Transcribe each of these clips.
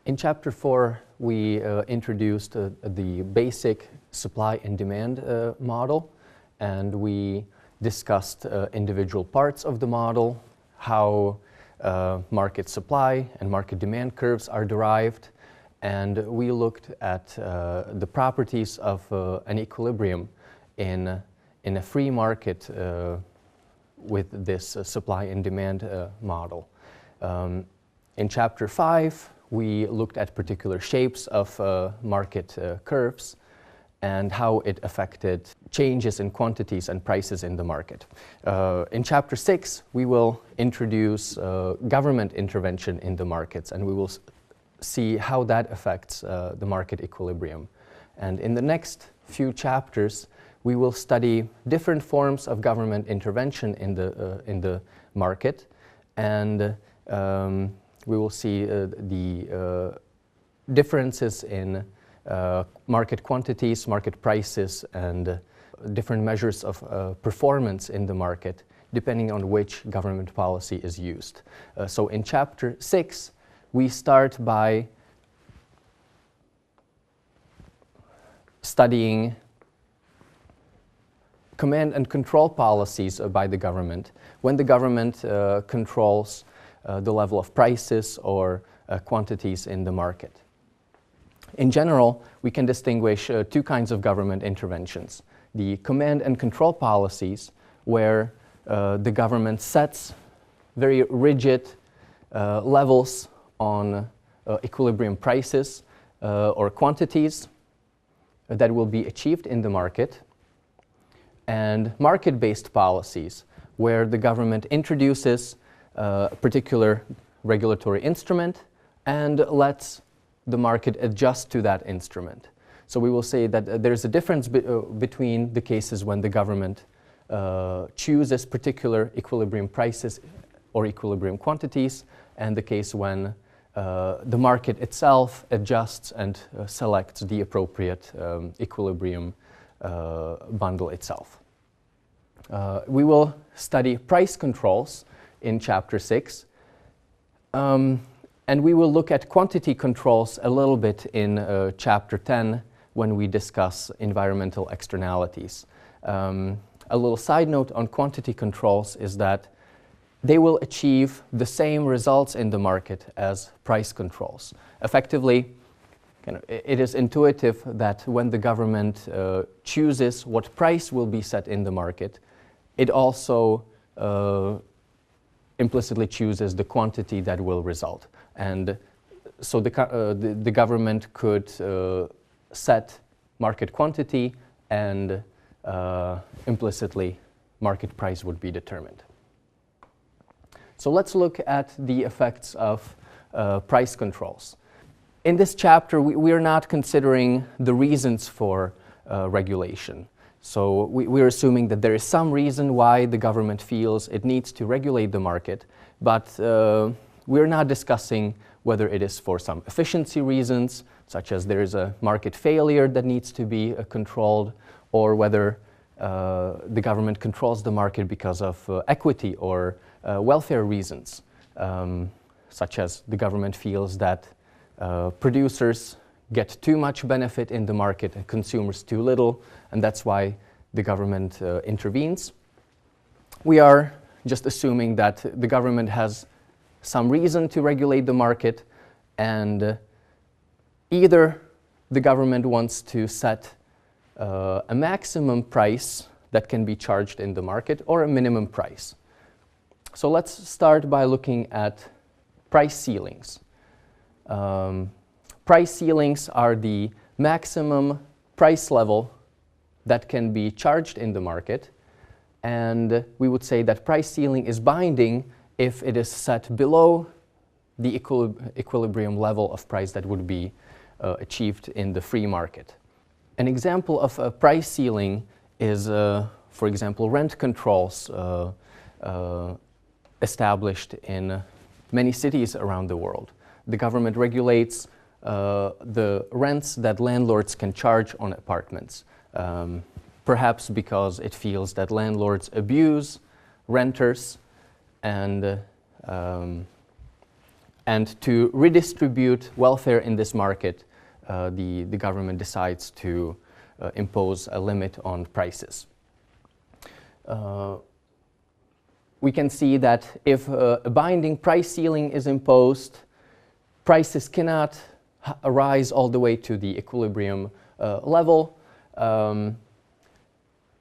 In Chapter 4, we introduced the basic supply and demand model, and we discussed individual parts of the model, how market supply and market demand curves are derived, and we looked at the properties of an equilibrium in a free market with this supply and demand model. In Chapter 5, we looked at particular shapes of market curves and how it affected changes in quantities and prices in the market. In Chapter 6, we will introduce government intervention in the markets, and we will see how that affects the market equilibrium. And in the next few chapters, we will study different forms of government intervention in the market, and we will see the differences in market quantities, market prices, and different measures of performance in the market, depending on which government policy is used. So in Chapter 6, we start by studying command and control policies by the government, when the government controls the level of prices or quantities in the market. In general, we can distinguish two kinds of government interventions. The command and control policies, where the government sets very rigid levels on equilibrium prices or quantities that will be achieved in the market, and market-based policies, where the government introduces a particular regulatory instrument and lets the market adjust to that instrument. So we will say that there's a difference between the cases when the government chooses particular equilibrium prices or equilibrium quantities, and the case when the market itself adjusts and selects the appropriate equilibrium bundle itself. We will study price controls in Chapter 6, and we will look at quantity controls a little bit in Chapter 10 when we discuss environmental externalities. A little side note on quantity controls is that they will achieve the same results in the market as price controls. Effectively, it is intuitive that when the government chooses what price will be set in the market, it also implicitly chooses the quantity that will result. And so the government could set market quantity, and implicitly market price would be determined. So let's look at the effects of price controls. In this chapter, we are not considering the reasons for regulation. So we're assuming that there is some reason why the government feels it needs to regulate the market, but we're not discussing whether it is for some efficiency reasons, such as there is a market failure that needs to be controlled, or whether the government controls the market because of equity or welfare reasons, such as the government feels that producers get too much benefit in the market and consumers too little, and that's why the government intervenes. We are just assuming that the government has some reason to regulate the market, and either the government wants to set a maximum price that can be charged in the market or a minimum price. So let's start by looking at price ceilings. Price ceilings are the maximum price level that can be charged in the market, and we would say that price ceiling is binding if it is set below the equilibrium level of price that would be achieved in the free market. An example of a price ceiling is, for example, rent controls established in many cities around the world. The government regulates the rents that landlords can charge on apartments, perhaps because it feels that landlords abuse renters and And to redistribute welfare in this market, the government decides to impose a limit on prices. We can see that if a binding price ceiling is imposed, prices cannot rise all the way to the equilibrium level.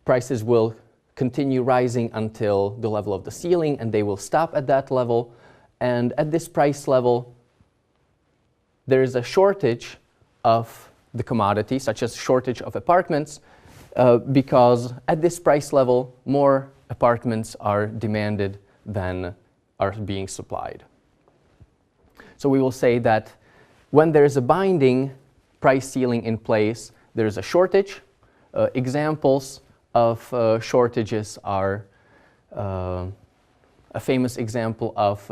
Prices will continue rising until the level of the ceiling, and they will stop at that level. And at this price level, there is a shortage of the commodity, such as shortage of apartments, because at this price level, more apartments are demanded than are being supplied. So we will say that when there is a binding price ceiling in place, there is a shortage. Examples of shortages are a famous example of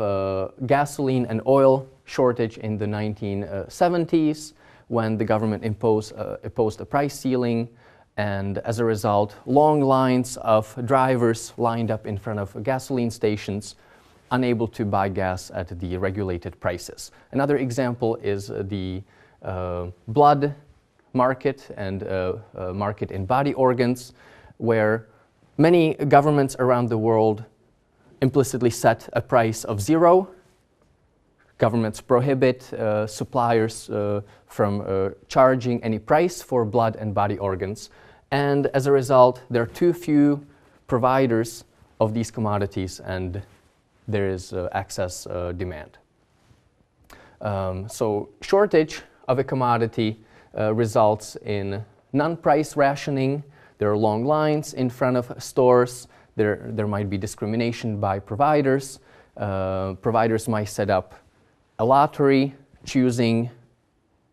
gasoline and oil shortage in the 1970s, when the government imposed a price ceiling, and as a result, long lines of drivers lined up in front of gasoline stations, unable to buy gas at the regulated prices. Another example is the blood market and market in body organs, where many governments around the world implicitly set a price of 0. Governments prohibit suppliers from charging any price for blood and body organs. And as a result, there are too few providers of these commodities, and there is excess demand. So shortage of a commodity results in non-price rationing. There are long lines in front of stores. There might be discrimination by providers. Providers might set up a lottery, choosing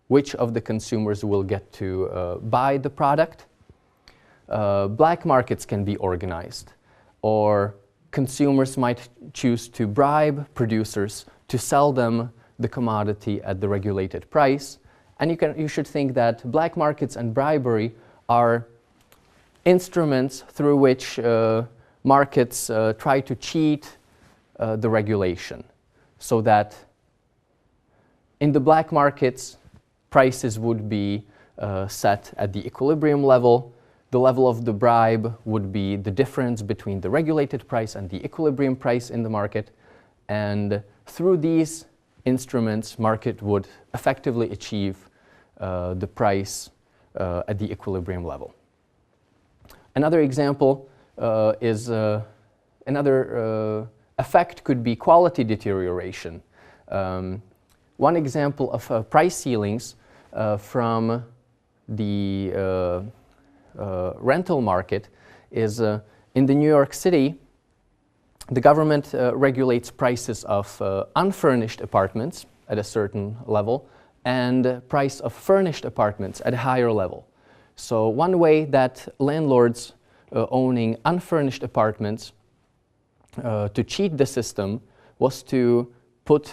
which of the consumers will get to buy the product. Black markets can be organized, or consumers might choose to bribe producers to sell them the commodity at the regulated price. And you should think that black markets and bribery are instruments through which markets try to cheat the regulation, so that in the black markets, prices would be set at the equilibrium level. The level of the bribe would be the difference between the regulated price and the equilibrium price in the market. And through these instruments, market would effectively achieve the price at the equilibrium level. Another example is another effect could be quality deterioration. One example of price ceilings from the rental market is in the New York City. The government regulates prices of unfurnished apartments at a certain level and price of furnished apartments at a higher level. So one way that landlords owning unfurnished apartments to cheat the system was to put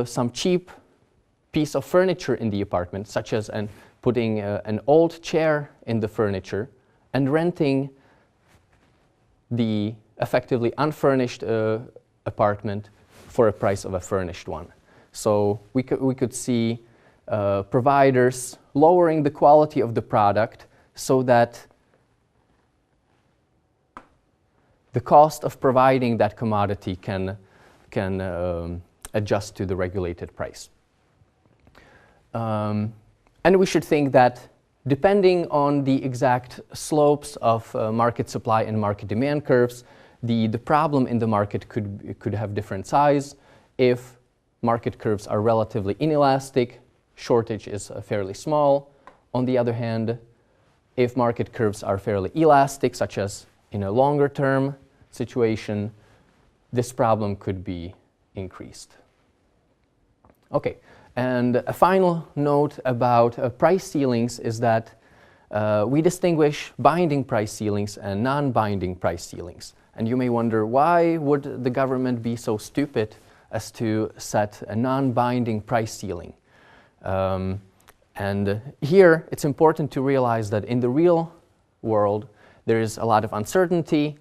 some cheap piece of furniture in the apartment, such as putting an old chair in the furniture and renting the effectively unfurnished apartment for a price of a furnished one. So we could see providers lowering the quality of the product so that the cost of providing that commodity can adjust to the regulated price. And we should think that depending on the exact slopes of market supply and market demand curves, the problem in the market could have different size. If market curves are relatively inelastic, shortage is fairly small. On the other hand, if market curves are fairly elastic, such as in a longer term situation, this problem could be increased. Okay, and a final note about price ceilings is that we distinguish binding price ceilings and non-binding price ceilings. And you may wonder, why would the government be so stupid as to set a non-binding price ceiling? And here it's important to realize that in the real world there is a lot of uncertainty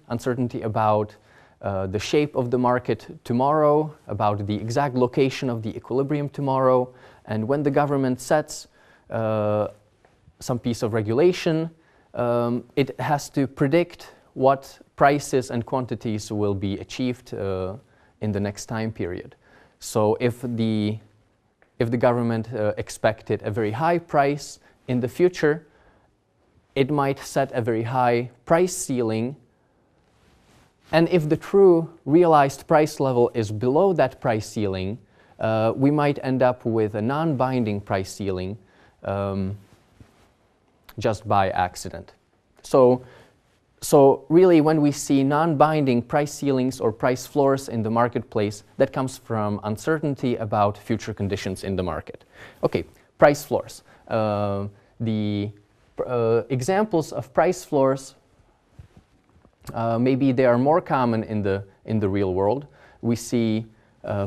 about the shape of the market tomorrow, about the exact location of the equilibrium tomorrow, and when the government sets some piece of regulation, it has to predict what prices and quantities will be achieved in the next time period. So if the government expected a very high price in the future, it might set a very high price ceiling, and if the true realized price level is below that price ceiling, we might end up with a non-binding price ceiling just by accident. So really, when we see non-binding price ceilings or price floors in the marketplace, that comes from uncertainty about future conditions in the market. Okay, price floors. The examples of price floors, maybe they are more common in the real world. We see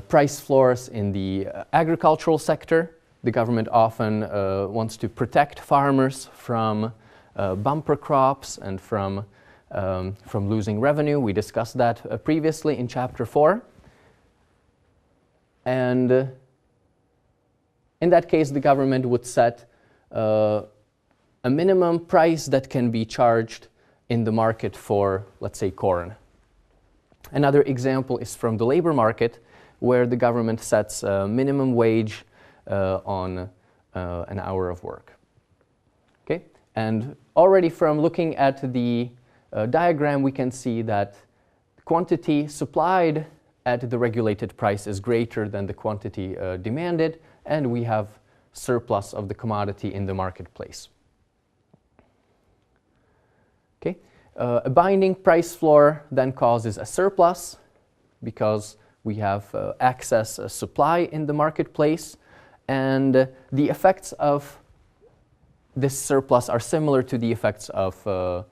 price floors in the agricultural sector. The government often wants to protect farmers from bumper crops and from losing revenue. We discussed that previously in Chapter 4. And in that case, the government would set a minimum price that can be charged in the market for, let's say, corn. Another example is from the labor market, where the government sets a minimum wage on an hour of work. Okay? And already from looking at the diagram, we can see that quantity supplied at the regulated price is greater than the quantity demanded, and we have surplus of the commodity in the marketplace. Okay? A binding price floor then causes a surplus because we have excess supply in the marketplace, and the effects of this surplus are similar to the effects of a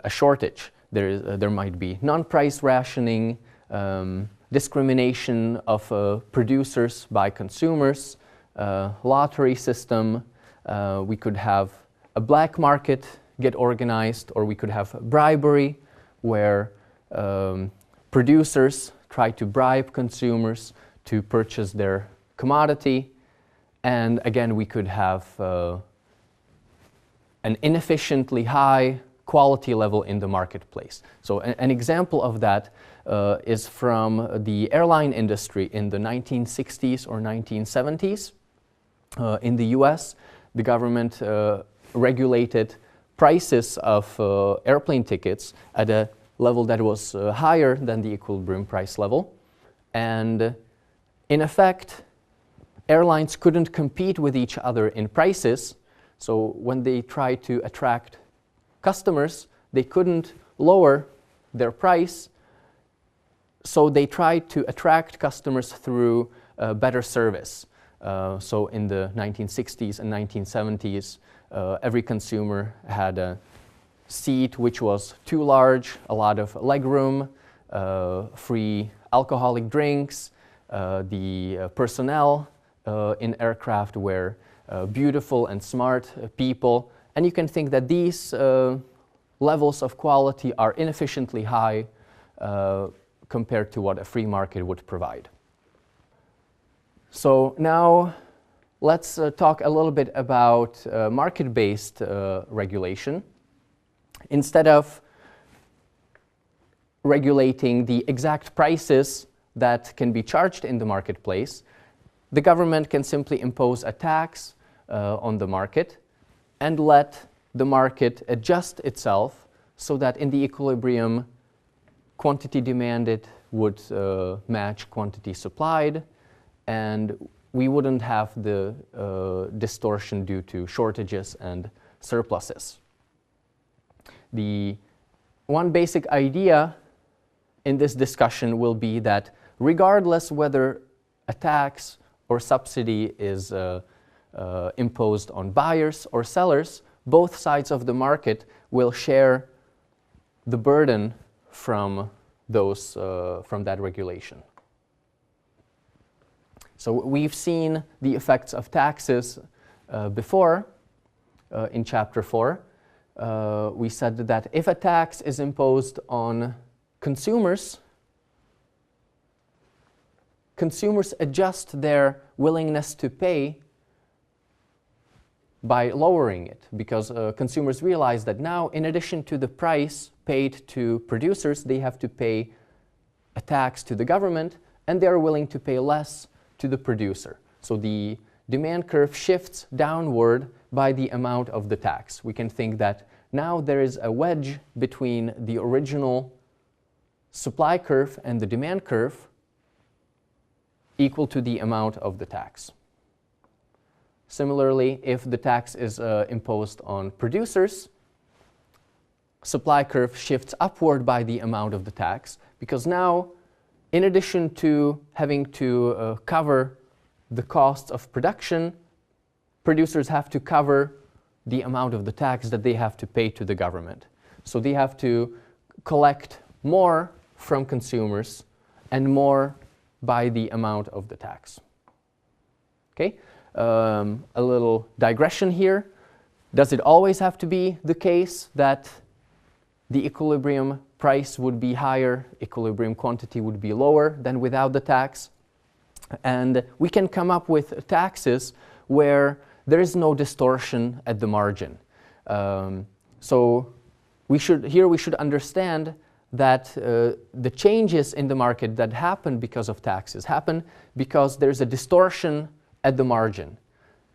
shortage. There might be non-price rationing, discrimination of producers by consumers, lottery system. We could have a black market get organized, or we could have bribery, where producers try to bribe consumers to purchase their commodity. And again, we could have an inefficiently high quality level in the marketplace. So an example of that is from the airline industry in the 1960s or 1970s. In the US, the government regulated prices of airplane tickets at a level that was higher than the equilibrium price level. And in effect, airlines couldn't compete with each other in prices. So when they tried to attract customers, they couldn't lower their price. So they tried to attract customers through better service. So in the 1960s and 1970s, every consumer had a seat which was too large, a lot of legroom, free alcoholic drinks. The personnel in aircraft were beautiful and smart people. And you can think that these levels of quality are inefficiently high compared to what a free market would provide. So now let's talk a little bit about market-based regulation. Instead of regulating the exact prices that can be charged in the marketplace, the government can simply impose a tax on the market and let the market adjust itself so that in the equilibrium, quantity demanded would match quantity supplied, and we wouldn't have the distortion due to shortages and surpluses. The one basic idea in this discussion will be that regardless whether a tax or subsidy is imposed on buyers or sellers, both sides of the market will share the burden from that regulation. So we've seen the effects of taxes before in Chapter 4. We said that if a tax is imposed on consumers adjust their willingness to pay by lowering it, because consumers realize that now, in addition to the price paid to producers, they have to pay a tax to the government, and they are willing to pay less to the producer. So the demand curve shifts downward by the amount of the tax. We can think that now there is a wedge between the original supply curve and the demand curve equal to the amount of the tax. Similarly, if the tax is imposed on producers, supply curve shifts upward by the amount of the tax, because now, in addition to having to cover the costs of production, producers have to cover the amount of the tax that they have to pay to the government. So they have to collect more from consumers and more by the amount of the tax. Okay? A little digression here. Does it always have to be the case that the equilibrium price would be higher, equilibrium quantity would be lower than without the tax? And we can come up with taxes where there is no distortion at the margin. So we should understand that the changes in the market that happen because of taxes happen because there's a distortion at the margin.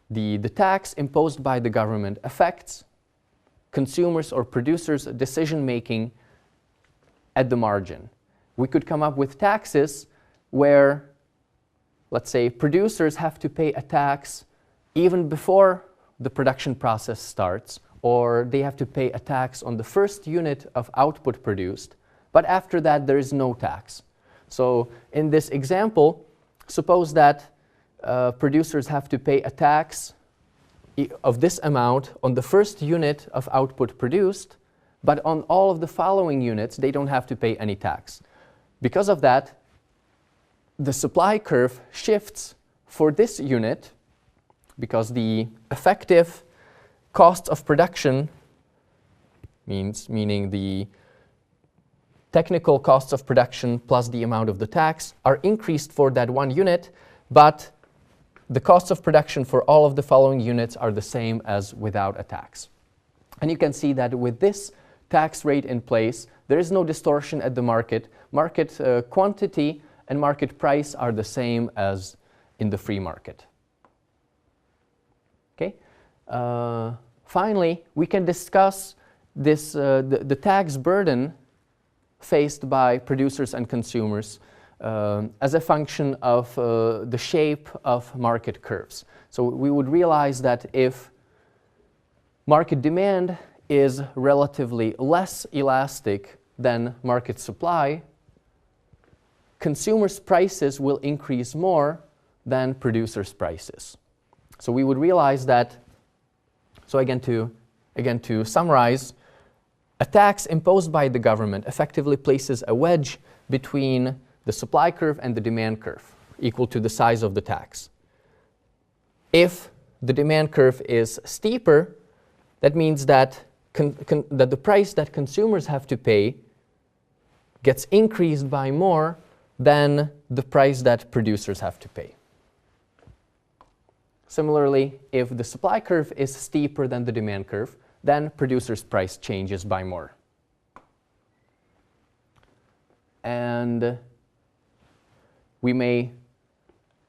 The tax imposed by the government affects consumers' or producers' decision-making at the margin. We could come up with taxes where, let's say, producers have to pay a tax even before the production process starts, or they have to pay a tax on the first unit of output produced, but after that there is no tax. So in this example, suppose that producers have to pay a tax of this amount on the first unit of output produced, but on all of the following units they don't have to pay any tax. Because of that, the supply curve shifts for this unit because the effective cost of production, meaning the technical costs of production plus the amount of the tax, are increased for that one unit, but the costs of production for all of the following units are the same as without a tax. And you can see that with this tax rate in place, there is no distortion at the market. Market quantity and market price are the same as in the free market. Okay. Finally, we can discuss this the tax burden faced by producers and consumers as a function of the shape of market curves. So we would realize that if market demand is relatively less elastic than market supply, consumers' prices will increase more than producers' prices. So we would realize that, so again to summarize, a tax imposed by the government effectively places a wedge between the supply curve and the demand curve, equal to the size of the tax. If the demand curve is steeper, that means that that the price that consumers have to pay gets increased by more than the price that producers have to pay. Similarly, if the supply curve is steeper than the demand curve, then producer's price changes by more. And we may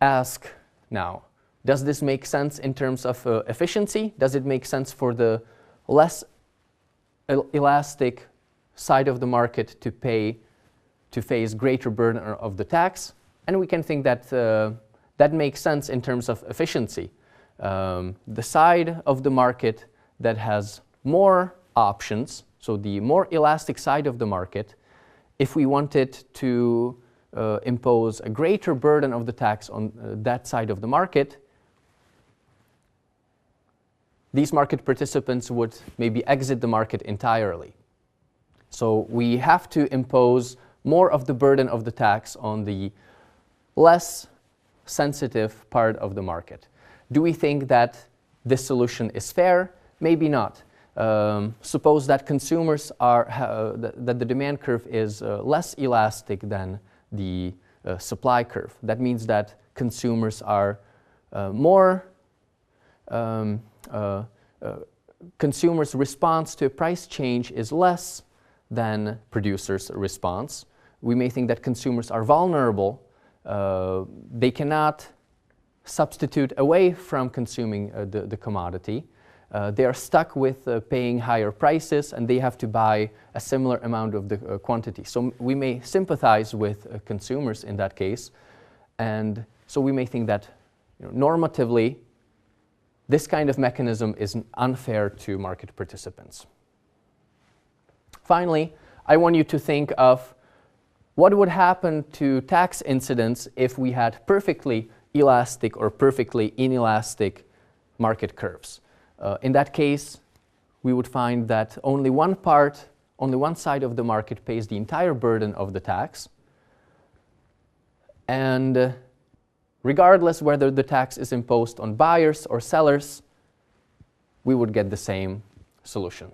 ask now, does this make sense in terms of efficiency? Does it make sense for the less elastic side of the market to face greater burden of the tax? And we can think that that makes sense in terms of efficiency. The side of the market that has more options, so the more elastic side of the market, if we wanted to impose a greater burden of the tax on that side of the market, these market participants would maybe exit the market entirely. So we have to impose more of the burden of the tax on the less sensitive part of the market. Do we think that this solution is fair? Maybe not. suppose that consumers are that the demand curve is less elastic than the supply curve. That means that consumers are consumers' response to a price change is less than producers' response. We may think that consumers are vulnerable. They cannot substitute away from consuming the commodity. They are stuck with paying higher prices, and they have to buy a similar amount of the quantity. So we may sympathize with consumers in that case, and so we may think that, normatively, this kind of mechanism is unfair to market participants. Finally, I want you to think of what would happen to tax incidence if we had perfectly elastic or perfectly inelastic market curves. In that case, we would find that only one side of the market pays the entire burden of the tax. And regardless whether the tax is imposed on buyers or sellers, we would get the same solution.